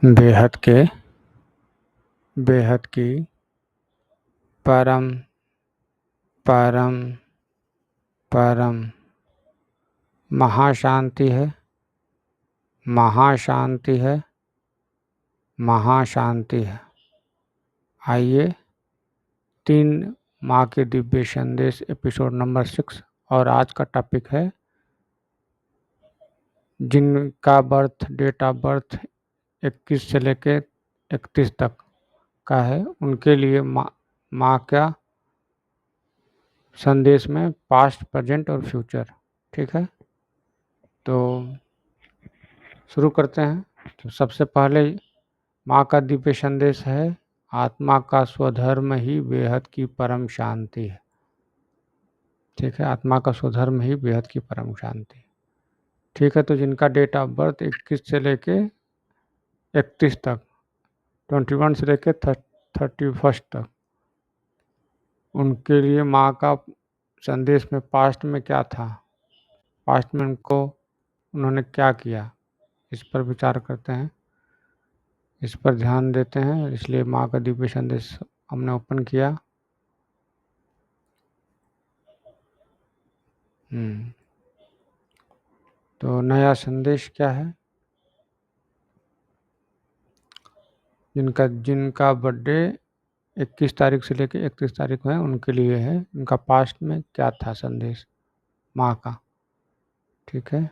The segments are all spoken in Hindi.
बेहद की परम परम परम महाशांति है। महाशांति है। महाशांति है। आइए 3 माँ के दिव्य संदेश एपिसोड नंबर 6 और आज का टॉपिक है जिनका डेट ऑफ बर्थ 21 से लेके 31 तक का है उनके लिए माँ का संदेश में पास्ट, प्रेजेंट और फ्यूचर। ठीक है, तो शुरू करते हैं। तो सबसे पहले माँ का दिव्य संदेश है, आत्मा का स्वधर्म ही बेहद की परम शांति है। ठीक है, आत्मा का स्वधर्म ही बेहद की परम शांति। ठीक है, तो जिनका डेट ऑफ बर्थ 21 से लेके 31 तक, 21 से लेके 31 तक, उनके लिए माँ का संदेश में पास्ट में क्या था, पास्ट में उन्होंने क्या किया, इस पर विचार करते हैं, इस पर ध्यान देते हैं। इसलिए माँ का दिव्य संदेश हमने ओपन किया। तो नया संदेश क्या है? जिनका बर्थडे 21 तारीख से लेकर 31 तारीख में है उनके लिए है, उनका पास्ट में क्या था संदेश माँ का। ठीक है,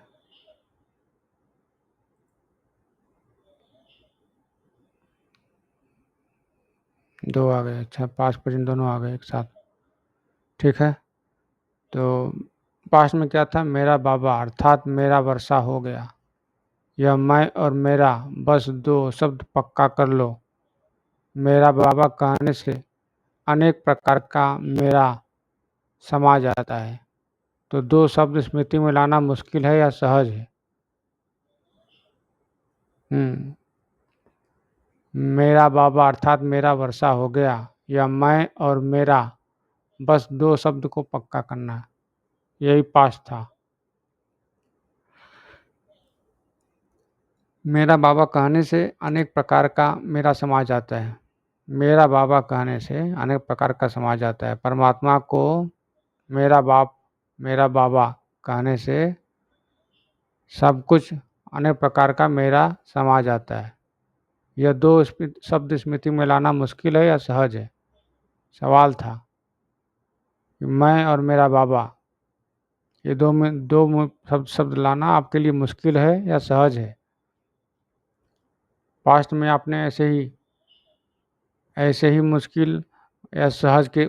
दो आ गए। अच्छा, पास्ट प्रेजेंट दोनों आ गए एक साथ। ठीक है, तो पास्ट में क्या था? मेरा बाबा अर्थात मेरा वर्षा हो गया। यह मैं और मेरा, बस 2 शब्द पक्का कर लो। मेरा बाबा कहने से अनेक प्रकार का मेरा समा जाता है। तो 2 शब्द स्मृति में लाना मुश्किल है या सहज है? मेरा बाबा अर्थात मेरा वर्षा हो गया, या मैं और मेरा, बस 2 शब्द को पक्का करना है, यही पास्ट था। मेरा बाबा कहने से अनेक प्रकार का मेरा समा जाता है। मेरा बाबा कहने से अनेक प्रकार का समा जाता है। परमात्मा को मेरा बाबा कहने से सब कुछ अनेक प्रकार का मेरा समा जाता है। यह 2 शब्द स्मृति में लाना मुश्किल है या सहज है? सवाल था कि मैं और मेरा बाबा, ये दो शब्द लाना आपके लिए मुश्किल है या सहज है? पास्ट में आपने ऐसे ही मुश्किल या सहज के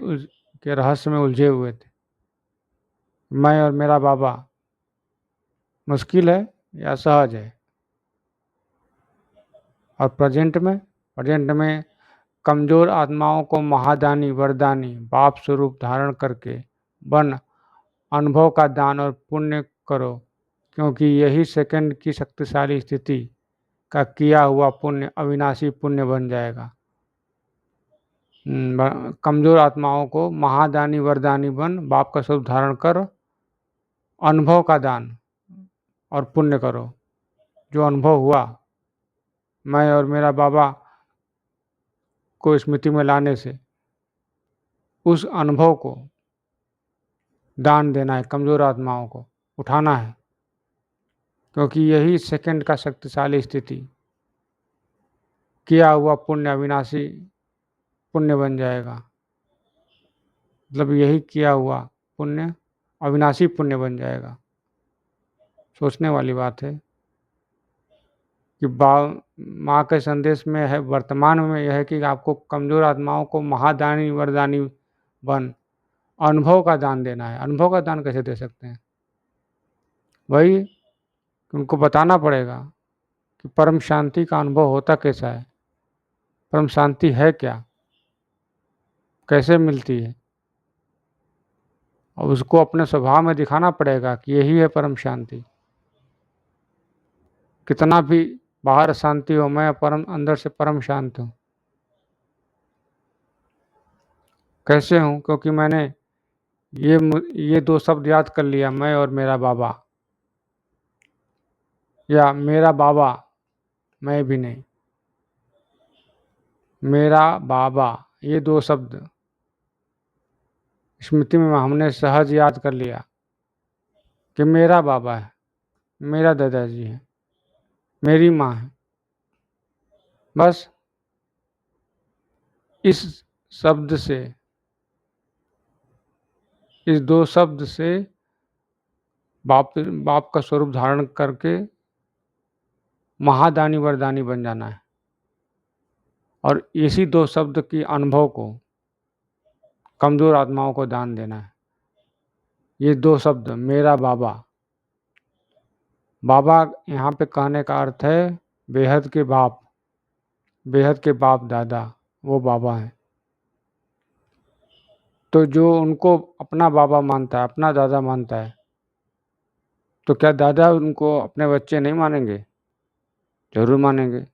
रहस्य में उलझे हुए थे। मैं और मेरा बाबा मुश्किल है या सहज है? और प्रेजेंट में कमजोर आत्माओं को महादानी वरदानी बाप स्वरूप धारण करके बन अनुभव का दान और पुण्य करो, क्योंकि यही सेकंड की शक्तिशाली स्थिति का किया हुआ पुण्य अविनाशी पुण्य बन जाएगा। कमजोर आत्माओं को महादानी वरदानी बन बाप का स्वरूप धारण कर अनुभव का दान और पुण्य करो। जो अनुभव हुआ मैं और मेरा बाबा को स्मृति में लाने से, उस अनुभव को दान देना है, कमजोर आत्माओं को उठाना है, क्योंकि यही सेकंड का शक्तिशाली स्थिति किया हुआ पुण्य अविनाशी पुण्य बन जाएगा। मतलब यही किया हुआ पुण्य अविनाशी पुण्य बन जाएगा। सोचने वाली बात है कि माँ के संदेश में है, वर्तमान में यह है कि आपको कमजोर आत्माओं को महादानी वरदानी बन अनुभव का दान देना है। अनुभव का दान कैसे दे सकते हैं? वही उनको बताना पड़ेगा कि परम शांति का अनुभव होता कैसा है, परम शांति है क्या, कैसे मिलती है, और उसको अपने स्वभाव में दिखाना पड़ेगा कि यही है परम शांति। कितना भी बाहर शांति हो, मैं परम अंदर से परम शांत हूँ। कैसे हूँ? क्योंकि मैंने ये 2 शब्द याद कर लिया, मैं और मेरा बाबा, या मेरा बाबा मैं भी नहीं। मेरा बाबा, ये 2 शब्द स्मृति में हमने सहज याद कर लिया कि मेरा बाबा है, मेरा दादाजी है, मेरी माँ है। बस इस शब्द से, इस 2 शब्द से बाप बाप का स्वरूप धारण करके महादानी वरदानी बन जाना है और इसी 2 शब्द की अनुभव को कमज़ोर आत्माओं को दान देना है। ये 2 शब्द मेरा बाबा, बाबा यहाँ पे कहने का अर्थ है बेहद के बाप, बेहद के बाप दादा, वो बाबा हैं। तो जो उनको अपना बाबा मानता है, अपना दादा मानता है, तो क्या दादा उनको अपने बच्चे नहीं मानेंगे? ज़रूर मानेंगे।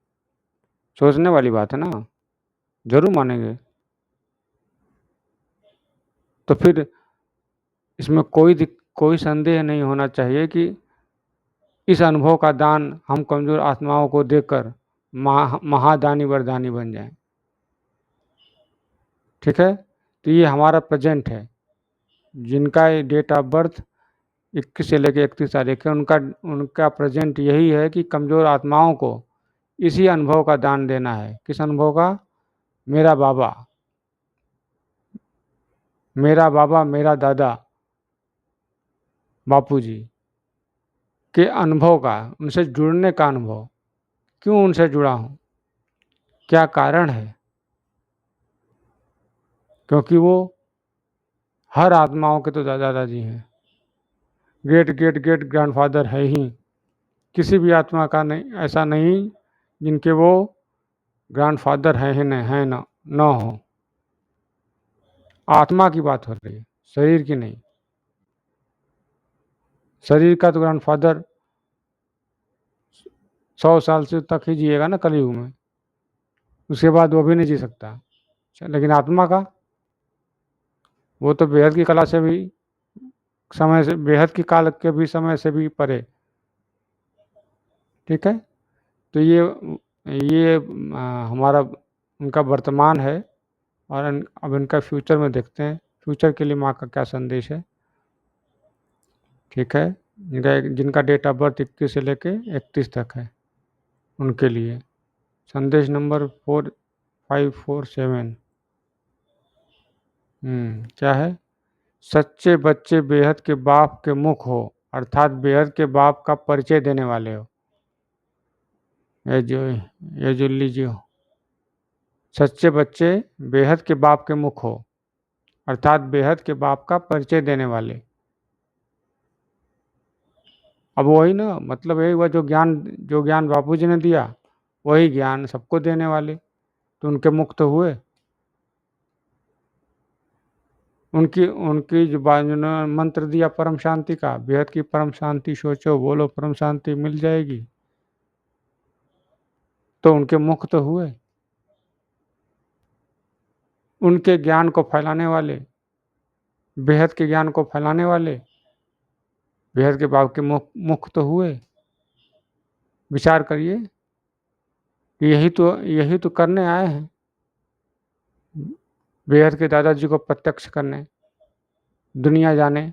सोचने वाली बात है ना, ज़रूर मानेंगे। तो फिर इसमें कोई संदेह नहीं होना चाहिए कि इस अनुभव का दान हम कमज़ोर आत्माओं को देकर महादानी वरदानी बन जाएं। ठीक है, तो ये हमारा प्रेजेंट है। जिनका डेट ऑफ बर्थ 21 से लेकर 31 तारीख है, उनका प्रेजेंट यही है कि कमज़ोर आत्माओं को इसी अनुभव का दान देना है। किस अनुभव का? मेरा बाबा, मेरा बाबा, मेरा दादा, बापूजी के अनुभव का, उनसे जुड़ने का अनुभव। क्यों उनसे जुड़ा हूँ? क्या कारण है? क्योंकि वो हर आत्माओं के तो दादाजी हैं, ग्रेट ग्रेट ग्रेट ग्रैंडफादर है ही। किसी भी आत्मा का नहीं, ऐसा नहीं जिनके वो ग्रैंडफादर हैं ही नहीं, हैं न हो। आत्मा की बात हो रही है, शरीर की नहीं। शरीर का तो ग्रैंडफादर 100 साल से तक ही जिएगा ना कलयुग में, उसके बाद वो भी नहीं जी सकता। लेकिन आत्मा का, वो तो बेहद की कला से भी, समय से, बेहद की काल के भी समय से भी परे। ठीक है, तो ये हमारा उनका वर्तमान है और अब इनका फ्यूचर में देखते हैं, फ्यूचर के लिए माँ का क्या संदेश है। ठीक है, जिनका डेट ऑफ बर्थ 21 से लेके 31 तक है, उनके लिए संदेश नंबर 4547। क्या है? सच्चे बच्चे बेहद के बाप के मुख हो, अर्थात बेहद के बाप का परिचय देने वाले हो। ये जो लीजिए, सच्चे बच्चे बेहद के बाप के मुख हो, अर्थात बेहद के बाप का परिचय देने वाले। अब वही ना, मतलब यही हुआ, जो ज्ञान बापूजी ने दिया वही ज्ञान सबको देने वाले, तो उनके मुख तो हुए। उनकी उनकी जिन्होंने मंत्र दिया परम शांति का, बेहद की परम शांति सोचो बोलो परम शांति मिल जाएगी, तो उनके मुख तो हुए। उनके ज्ञान को फैलाने वाले, बेहद के ज्ञान को फैलाने वाले बेहद के बाप के मुख तो हुए। विचार करिए कि यही तो करने आए हैं, बेहद के दादाजी को प्रत्यक्ष करने, दुनिया जाने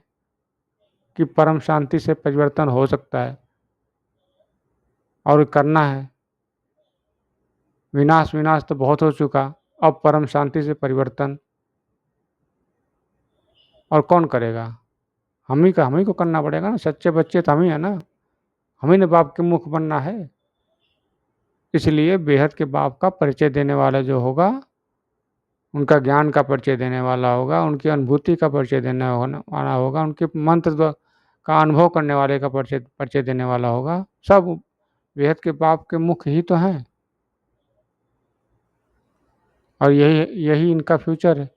कि परम शांति से परिवर्तन हो सकता है और करना है। विनाश विनाश तो बहुत हो चुका, अब परम शांति से परिवर्तन। और कौन करेगा? हम ही को करना पड़ेगा ना, सच्चे बच्चे तो हम ही है ना, हम ही ने बाप के मुख बनना है। इसलिए बेहद के बाप का परिचय देने वाला जो होगा, उनका ज्ञान का परिचय देने वाला होगा, उनकी अनुभूति का परिचय देने वाला होगा, उनके मंत्र का अनुभव करने वाले का परिचय देने वाला होगा। सब बेहद के बाप के मुख ही तो हैं और यही यही इनका फ्यूचर है,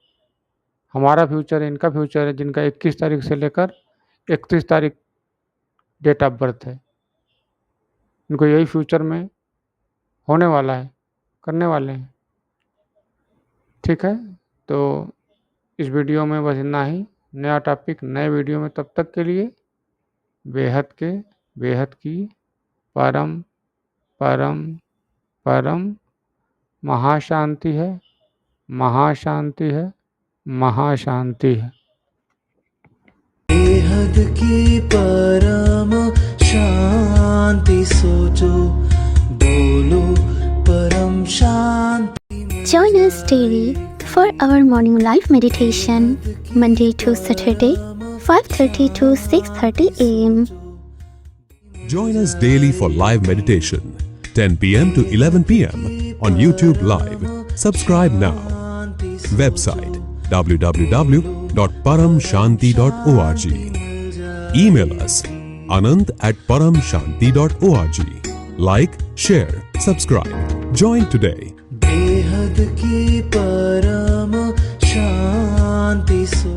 हमारा फ्यूचर है, इनका फ्यूचर है, जिनका 21 तारीख से लेकर 31 तारीख डेट ऑफ बर्थ है। इनको यही फ्यूचर में होने वाला है, करने वाले हैं। ठीक है, तो इस वीडियो में बस इतना ही। नया टॉपिक नए वीडियो में, तब तक के लिए बेहद के, बेहद की परम परम परम महाशांति है, महाशांति है, महाशांति है। बेहद की परम शांति सोचो, बोलो परम शांति। Join us daily for our morning live meditation, Monday to Saturday, 5:30 to 6:30 a.m. Join us daily for live meditation, 10 p.m. to 11 p.m. on YouTube Live. Subscribe now. Website www.paramshanti.org. Email us anand@paramshanti.org. Like, share, subscribe. Join today. बेहद की परम शांति सो